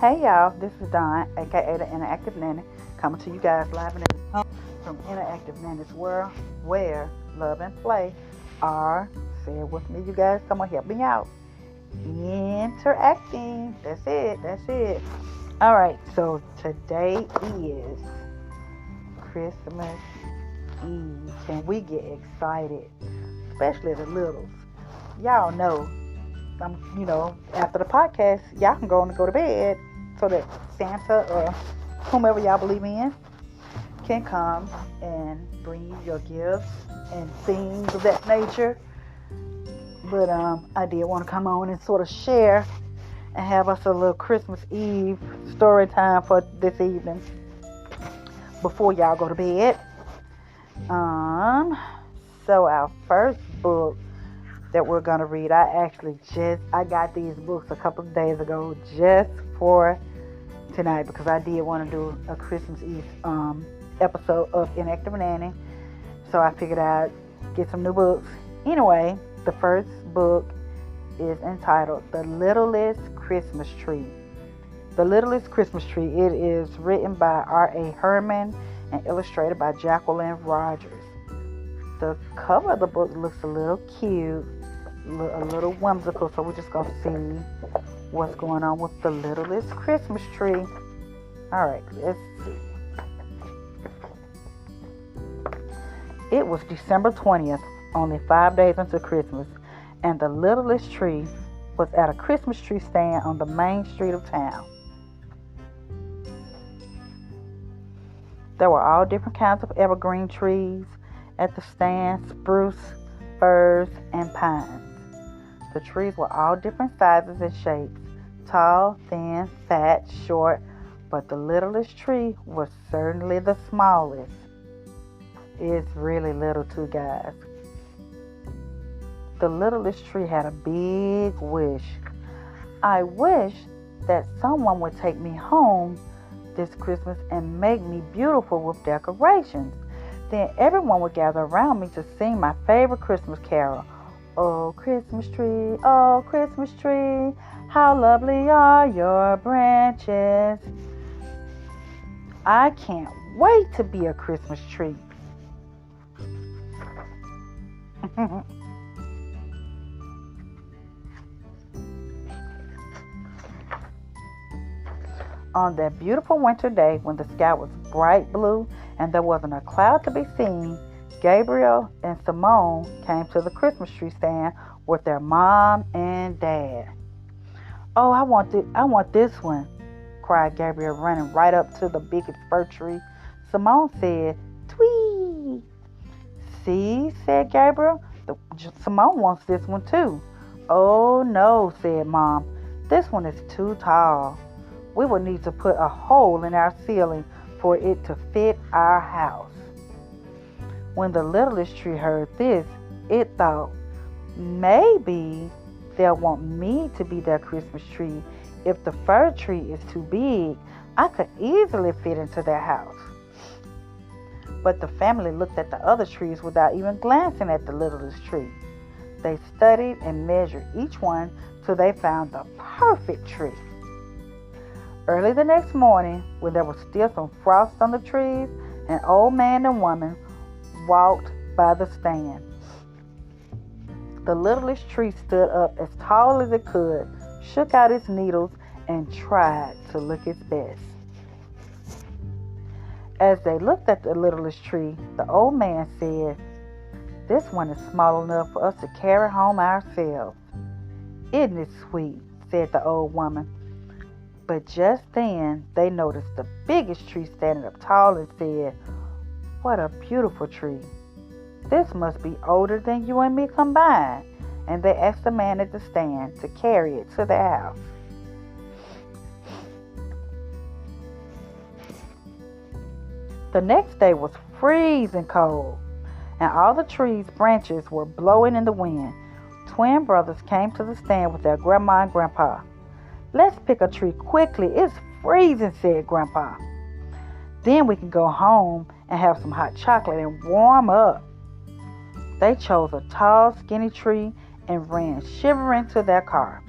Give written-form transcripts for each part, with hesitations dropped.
Hey y'all, this is Dawn, aka the Interactive Nanny, coming to you guys live and in the home from Interactive Nanny's world, where love and play are. Say it with me, you guys. Come on, help me out. Interacting. That's it. All right, so today is Christmas Eve. Can we get excited? Especially the littles. Y'all know after the podcast, y'all can go and go to bed so that Santa or whomever y'all believe in can come and bring you your gifts and things of that nature. But I did want to come on and sort of share and have us a little Christmas Eve story time for this evening before y'all go to bed. So our first book that we're gonna read, I got these books a couple of days ago just for tonight because I did want to do a Christmas Eve episode of Inactive Nanny. So I figured I'd get some new books. Anyway, the first book is entitled The Littlest Christmas Tree. The Littlest Christmas Tree. It is written by R.A. Herman and illustrated by Jacqueline Rogers. The cover of the book looks a little cute, a little whimsical, so we're just going to see what's going on with the Littlest Christmas Tree. All right, let's see. It was December 20th, only 5 days until Christmas, and the Littlest Tree was at a Christmas tree stand on the main street of town. There were all different kinds of evergreen trees at the stand: spruce, firs, and pines. The trees were all different sizes and shapes: tall, thin, fat, short, but the littlest tree was certainly the smallest. It's really little too, guys. The littlest tree had a big wish. I wish that someone would take me home this Christmas and make me beautiful with decorations. Then everyone would gather around me to sing my favorite Christmas carol. Oh, Christmas tree, how lovely are your branches. I can't wait to be a Christmas tree. On that beautiful winter day when the sky was bright blue and there wasn't a cloud to be seen, Gabriel and Simone came to the Christmas tree stand with their mom and dad. Oh, I want this one, cried Gabriel, running right up to the biggest fir tree. Simone said, "Twee." "See," said Gabriel, "Simone wants this one too." "Oh no," said Mom, "this one is too tall. We would need to put a hole in our ceiling for it to fit our house." When the littlest tree heard this, it thought, maybe they'll want me to be their Christmas tree. If the fir tree is too big, I could easily fit into their house. But the family looked at the other trees without even glancing at the littlest tree. They studied and measured each one till they found the perfect tree. Early the next morning, when there was still some frost on the trees, an old man and woman walked by the stand. The littlest tree stood up as tall as it could, shook out its needles, and tried to look its best. As they looked at the littlest tree, the old man said, "This one is small enough for us to carry home ourselves." "Isn't it sweet?" said the old woman. But just then they noticed the biggest tree standing up tall and said, "What a beautiful tree. This must be older than you and me combined." And they asked the man at the stand to carry it to their house. The next day was freezing cold, and all the trees' branches were blowing in the wind. Twin brothers came to the stand with their grandma and grandpa. "Let's pick a tree quickly. It's freezing," said Grandpa. "Then we can go home and have some hot chocolate and warm up." They chose a tall, skinny tree and ran shivering to their car.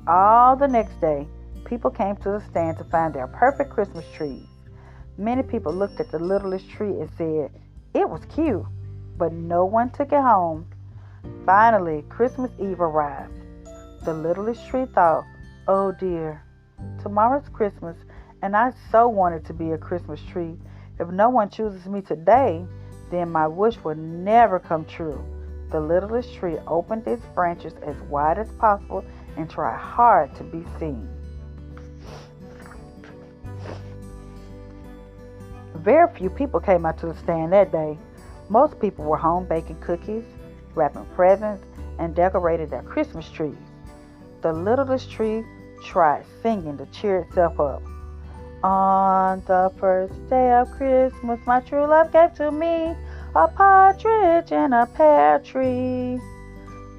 All the next day, people came to the stand to find their perfect Christmas trees. Many people looked at the littlest tree and said it was cute, but no one took it home. Finally, Christmas Eve arrived. The littlest tree thought, "Oh dear, tomorrow's Christmas, and I so wanted to be a Christmas tree. If no one chooses me today, then my wish will never come true." The littlest tree opened its branches as wide as possible and tried hard to be seen. Very few people came out to the stand that day. Most people were home baking cookies, wrapping presents, and decorating their Christmas trees. The littlest tree tried singing to cheer itself up. "On the first day of Christmas, my true love gave to me a partridge in a pear tree."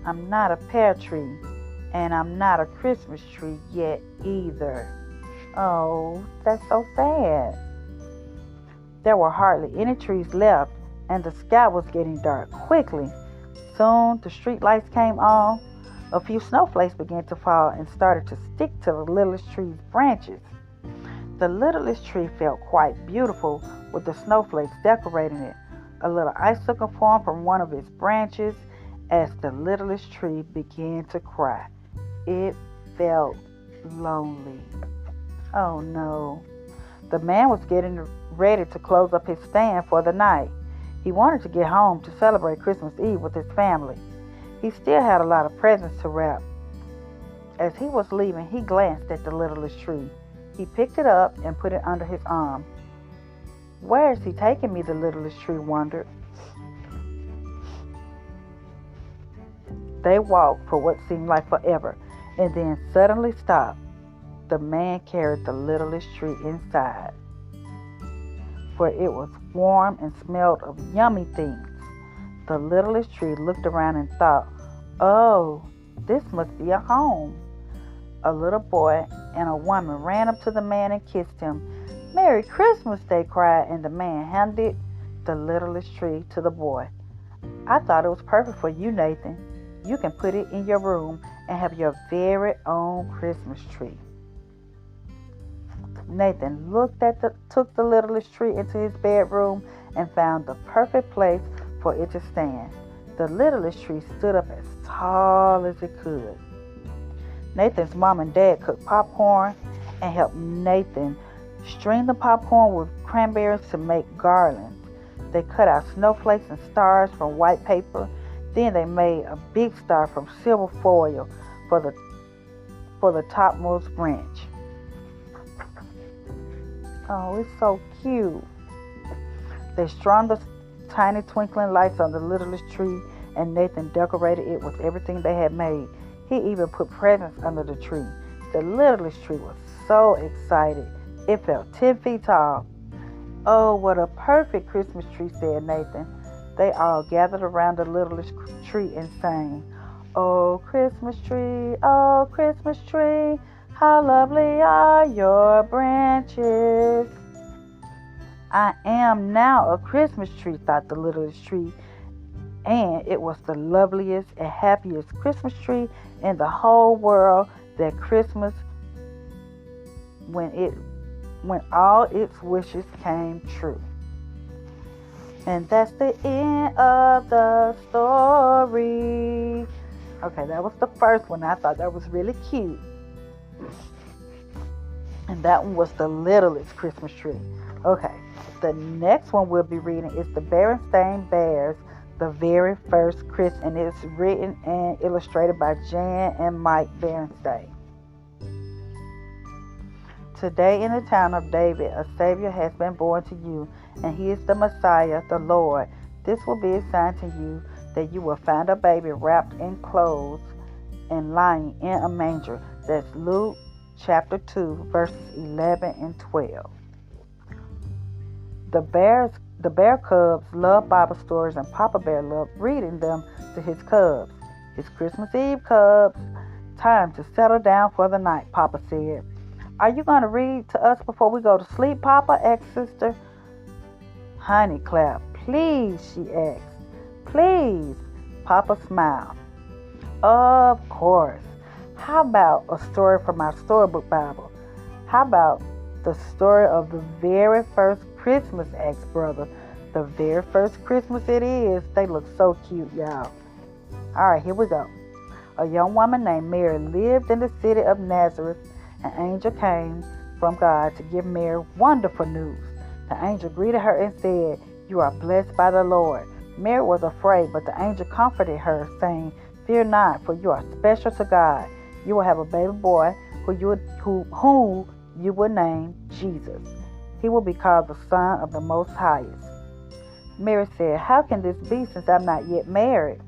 I'm not a pear tree, and I'm not a Christmas tree yet either. Oh, that's so sad. There were hardly any trees left, and the sky was getting dark quickly. Soon the street lights came on. A few snowflakes began to fall and started to stick to the littlest tree's branches. The littlest tree felt quite beautiful with the snowflakes decorating it. A little icicle formed from one of its branches as the littlest tree began to cry. It felt lonely. Oh no. The man was getting ready to close up his stand for the night. He wanted to get home to celebrate Christmas Eve with his family. He still had a lot of presents to wrap. As he was leaving, he glanced at the littlest tree. He picked it up and put it under his arm. "Where is he taking me?" the littlest tree wondered. They walked for what seemed like forever and then suddenly stopped. The man carried the littlest tree inside, where it was warm and smelled of yummy things. The littlest tree looked around and thought, "Oh, this must be a home." A little boy and a woman ran up to the man and kissed him. "Merry Christmas," they cried, and the man handed the littlest tree to the boy. "I thought it was perfect for you, Nathan. You can put it in your room and have your very own Christmas tree." Nathan took the littlest tree into his bedroom and found the perfect place for it to stand. The littlest tree stood up as tall as it could. Nathan's mom and dad cooked popcorn and helped Nathan string the popcorn with cranberries to make garlands. They cut out snowflakes and stars from white paper. Then they made a big star from silver foil for the topmost branch. Oh, it's so cute. They strung the tiny twinkling lights on the littlest tree, and Nathan decorated it with everything they had made. He even put presents under the tree. The littlest tree was so excited. It felt 10 feet tall. "Oh, what a perfect Christmas tree," said Nathan. They all gathered around the littlest tree and sang, "Oh, Christmas tree, oh, Christmas tree, how lovely are your branches." "I am now a Christmas tree," thought the littlest tree, and it was the loveliest and happiest Christmas tree in the whole world that Christmas when all its wishes came true. And that's the end of the story. Okay, that was the first one. I thought that was really cute. And that one was the littlest Christmas tree. Okay, the next one we'll be reading is the Berenstain Bears, the very first Christmas, and it's written and illustrated by Jan and Mike Berenstain. Today in the town of David, a Savior has been born to you, and he is the Messiah, the Lord. This will be a sign to you that you will find a baby wrapped in clothes and lying in a manger. That's Luke chapter 2, verses 11 and 12. The bear cubs love Bible stories, and Papa Bear loved reading them to his cubs. "It's Christmas Eve, cubs. Time to settle down for the night," Papa said. "Are you going to read to us before we go to sleep, Papa?" asked Sister. Honey clapped. "Please," she asked. "Please." Papa smiled. "Of course." How about a story from our storybook Bible? How about the story of the very first Christmas, asked brother. The very first Christmas it is. They look so cute, y'all. Alright, here we go. A young woman named Mary lived in the city of Nazareth. An angel came from God to give Mary wonderful news. The angel greeted her and said, "You are blessed by the Lord." Mary was afraid, but the angel comforted her, saying, "Fear not, for you are special to God. You will have a baby boy who you will name Jesus. He will be called the Son of the Most Highest." Mary said, "How can this be since I'm not yet married?"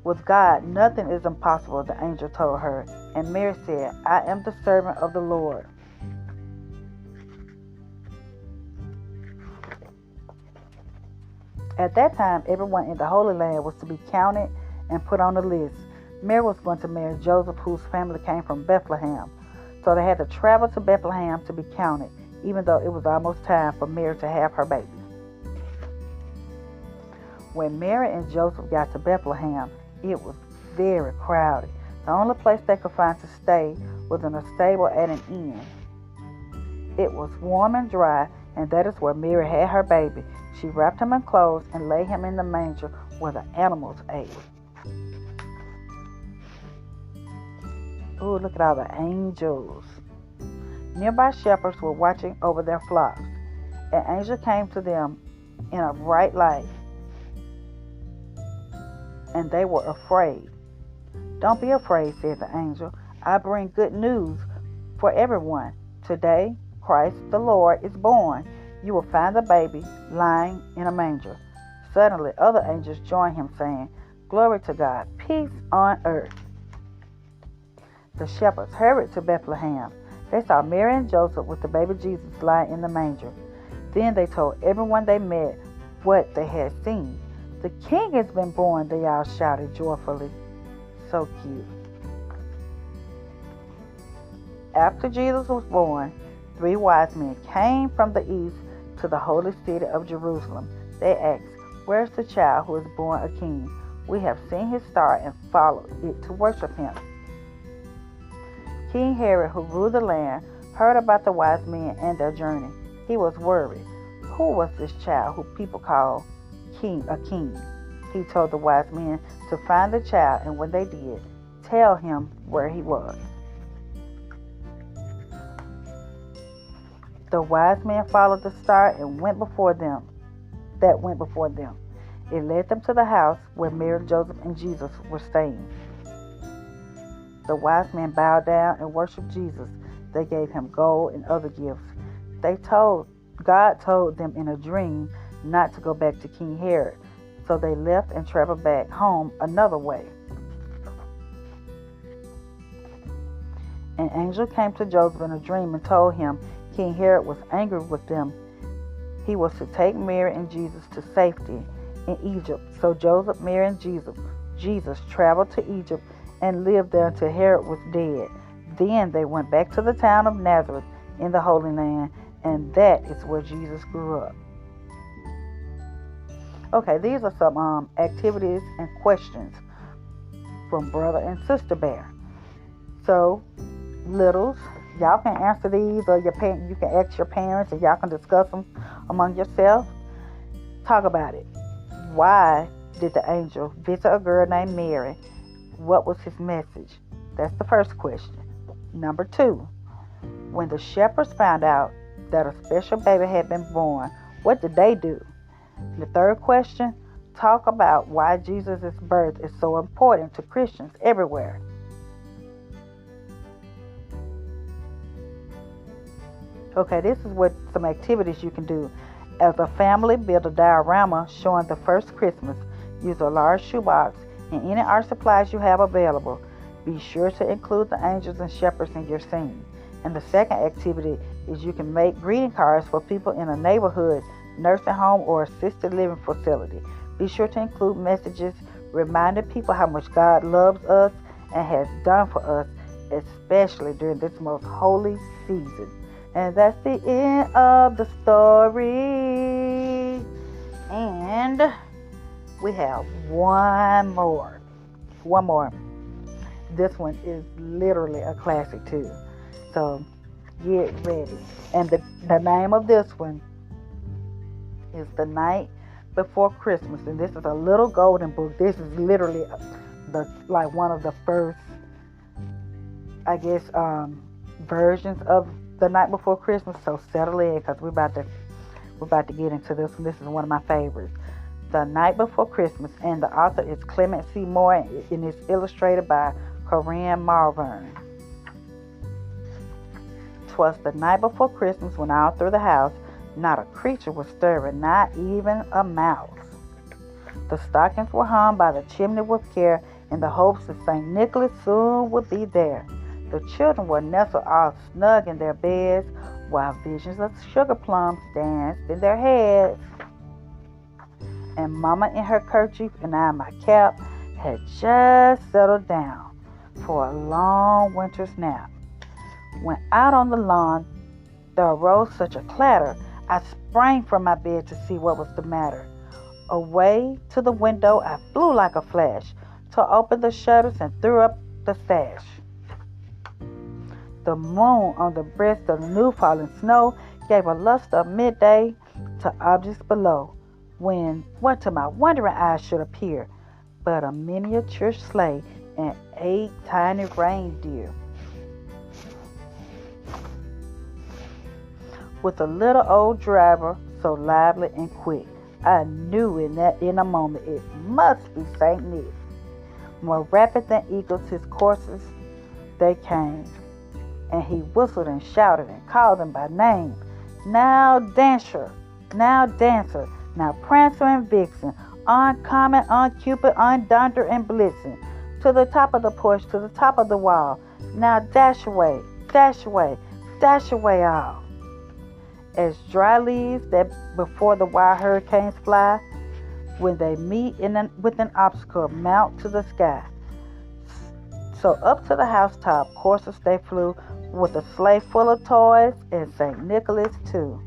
With God, nothing is impossible, the angel told her. And Mary said, "I am the servant of the Lord. At that time, everyone in the Holy Land was to be counted and put on a list. Mary was going to marry Joseph, whose family came from Bethlehem. So they had to travel to Bethlehem to be counted, even though it was almost time for Mary to have her baby. When Mary and Joseph got to Bethlehem, it was very crowded. The only place they could find to stay was in a stable at an inn. It was warm and dry, and that is where Mary had her baby. She wrapped him in clothes and laid him in the manger where the animals ate. Ooh, look at all the angels. Nearby shepherds were watching over their flocks. An angel came to them in a bright light, and they were afraid. "Don't be afraid," said the angel. "I bring good news for everyone. Today, Christ the Lord is born. You will find the baby lying in a manger." Suddenly, other angels joined him, saying, "Glory to God, peace on earth." The shepherds hurried to Bethlehem. They saw Mary and Joseph with the baby Jesus lying in the manger. Then they told everyone they met what they had seen. "The King has been born," they all shouted joyfully. So cute. After Jesus was born, 3 wise men came from the east to the holy city of Jerusalem. They asked, "Where's the child who is born a king? We have seen his star and followed it to worship him." King Herod, who ruled the land, heard about the wise men and their journey. He was worried. Who was this child who people call a king? He told the wise men to find the child, and when they did, tell him where he was. The wise men followed the star and went before them. It led them to the house where Mary, Joseph, and Jesus were staying. The wise men bowed down and worshiped Jesus. They gave him gold and other gifts. God told them in a dream not to go back to King Herod, so they left and traveled back home another way. An angel came to Joseph in a dream and told him King Herod was angry with them. He was to take Mary and Jesus to safety in Egypt. So Joseph, Mary, and Jesus traveled to Egypt and lived there until Herod was dead. Then they went back to the town of Nazareth in the Holy Land, and that is where Jesus grew up. Okay, these are some activities and questions from Brother and Sister Bear. So, littles, y'all can answer these, or you can ask your parents, and y'all can discuss them among yourself. Talk about it. Why did the angel visit a girl named Mary? What was his message? That's the first question. Number 2, when the shepherds found out that a special baby had been born, what did they do? The third question, talk about why Jesus' birth is so important to Christians everywhere. Okay, this is what some activities you can do. As a family, build a diorama showing the first Christmas. Use a large shoebox and any art supplies you have available. Be sure to include the angels and shepherds in your scene. And the second activity is you can make greeting cards for people in a neighborhood, nursing home, or assisted living facility. Be sure to include messages reminding people how much God loves us and has done for us, especially during this most holy season. And that's the end of the story. And we have one more. one more. This one is literally a classic too. So get ready. And the name of this one is The Night Before Christmas. And this is a little golden book. This is literally one of the first, I guess, versions of The Night Before Christmas. So settle in, because we're about to get into this one. This is one of my favorites. The Night Before Christmas, and the author is Clement C. Moore, and it's illustrated by Corinne Marvern. 'Twas the night before Christmas, when all through the house not a creature was stirring, not even a mouse. The stockings were hung by the chimney with care, in the hopes that St. Nicholas soon would be there. The children were nestled all snug in their beds, while visions of sugar plums danced in their heads. And Mama in her kerchief and I in my cap had just settled down for a long winter's nap. When out on the lawn there arose such a clatter, I sprang from my bed to see what was the matter. Away to the window I flew like a flash, to open the shutters and threw up the sash. The moon on the breast of the new fallen snow gave a luster of midday to objects below, when what to my wondering eyes should appear but a miniature sleigh and 8 tiny reindeer, with a little old driver so lively and quick. I knew in a moment it must be St. Nick. More rapid than eagles his coursers they came, and he whistled and shouted and called them by name. Now Dancer, now Dancer, now Prancer and Vixen, on Comet, on Cupid, on Donder and Blitzen, to the top of the porch, to the top of the wall. Now dash away, dash away, dash away all. As dry leaves that before the wild hurricanes fly, when they meet with an obstacle, mount to the sky. So up to the housetop coursers they flew, with a sleigh full of toys and St. Nicholas too.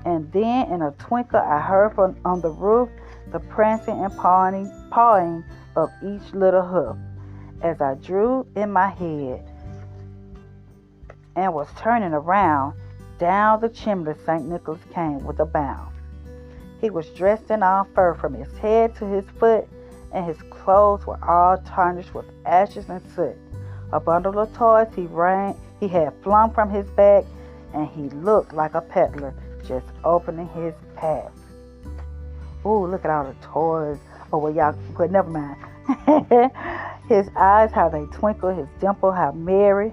And then in a twinkle I heard from on the roof the prancing and pawing of each little hoof. As I drew in my head and was turning around, down the chimney St. Nicholas came with a bound. He was dressed in all fur from his head to his foot, and his clothes were all tarnished with ashes and soot. A bundle of toys he had flung from his back, and he looked like a peddler just opening his pack. Ooh, look at all the toys. Oh, well, never mind. His eyes, how they twinkle, his dimples, how merry.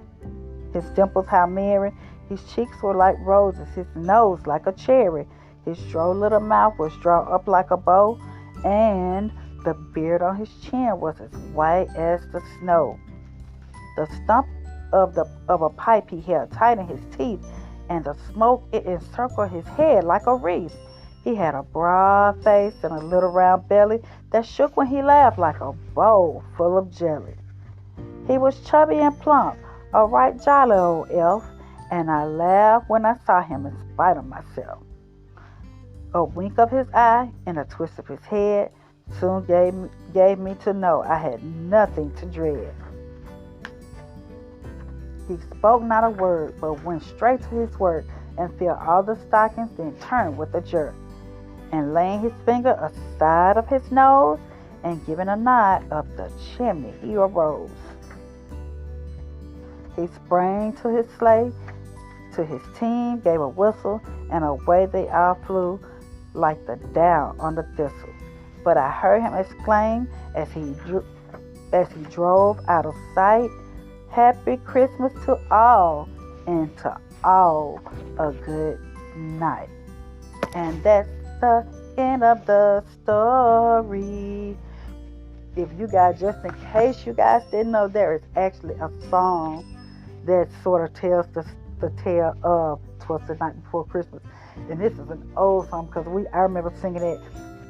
His cheeks were like roses, his nose like a cherry. His droll little mouth was drawn up like a bow, and the beard on his chin was as white as the snow. The stump of a pipe he held tight in his teeth, and the smoke it encircled his head like a wreath. He had a broad face and a little round belly that shook when he laughed like a bowl full of jelly. He was chubby and plump, a right jolly old elf, and I laughed when I saw him in spite of myself. A wink of his eye and a twist of his head soon gave me to know I had nothing to dread. He spoke not a word, but went straight to his work and filled all the stockings, then turned with a jerk, and laying his finger aside of his nose and giving a nod up the chimney, he arose. He sprang to his sleigh, to his team, gave a whistle, and away they all flew like the down on the thistle. But I heard him exclaim as he drove out of sight, "Happy Christmas to all, and to all a good night." And that's the end of the story. If you guys, just in case you guys didn't know, there is actually a song that sort of tells the tale of "'Twas the Night Before Christmas." And this is an old song because I remember singing it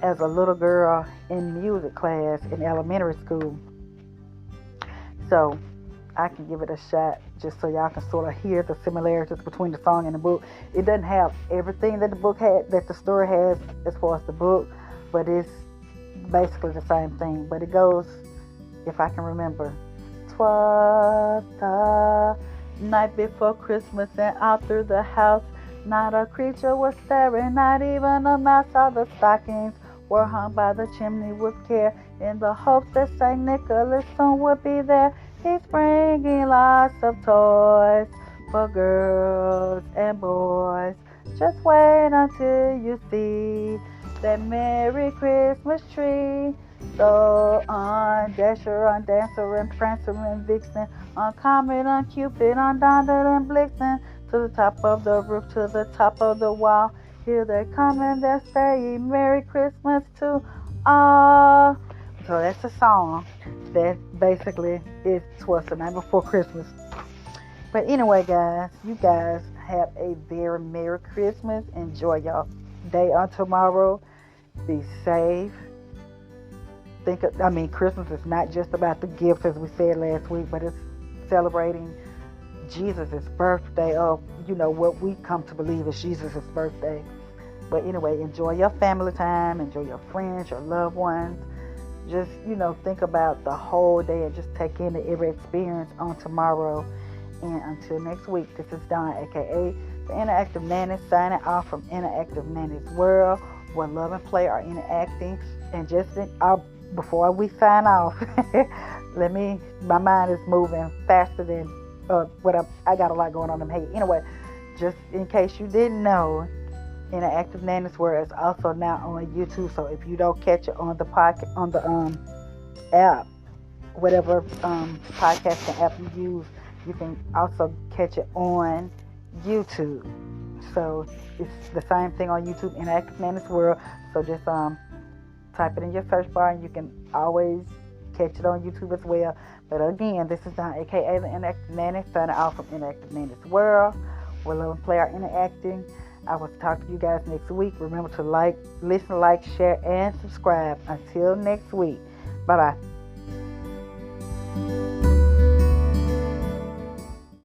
as a little girl in music class in elementary school. So I can give it a shot just so y'all can sort of hear the similarities between the song and the book. It doesn't have everything that the book had, that the story has as far as the book, but it's basically the same thing. But it goes if I can remember. 'Twas the night before Christmas, and out through the house not a creature was staring, not even a mouse. All the stockings were hung by the chimney with care, in the hopes that Saint Nicholas soon would be there. He's bringing lots of toys for girls and boys. Just wait until you see that Merry Christmas tree. So on Dasher, on Dancer, and Prancer, and Vixen, on Comet, on Cupid, on Donner, and Blitzen, to the top of the roof, to the top of the wall. Here they come and they're saying Merry Christmas to all. So that's a song that basically is "'Twas the Night Before Christmas." But anyway, guys, you guys have a very Merry Christmas. Enjoy your day on tomorrow. Be safe. Christmas is not just about the gifts, as we said last week, but it's celebrating Jesus' birthday, or what we come to believe is Jesus' birthday. But anyway, enjoy your family time, enjoy your friends, your loved ones. Just think about the whole day and just take in every experience on tomorrow. And until next week, this is Dawn, aka the Interactive Nanny, signing off from Interactive Nanny's World, where love and play are interacting. And before we sign off, my mind is moving faster than I got a lot going on in my head. Anyway, just in case you didn't know, Interactive Nanny's World is also now on YouTube. So if you don't catch it on the podcast, on the app, whatever podcasting app you use, you can also catch it on YouTube. So it's the same thing on YouTube, Interactive Nanny's World. So just type it in your search bar, and you can always catch it on YouTube as well. But again, this is Don, aka the Interactive Nanny, signing off from Interactive Nanny's World, where love and play are interacting. I will talk to you guys next week. Remember to listen, share, and subscribe. Until next week. Bye-bye.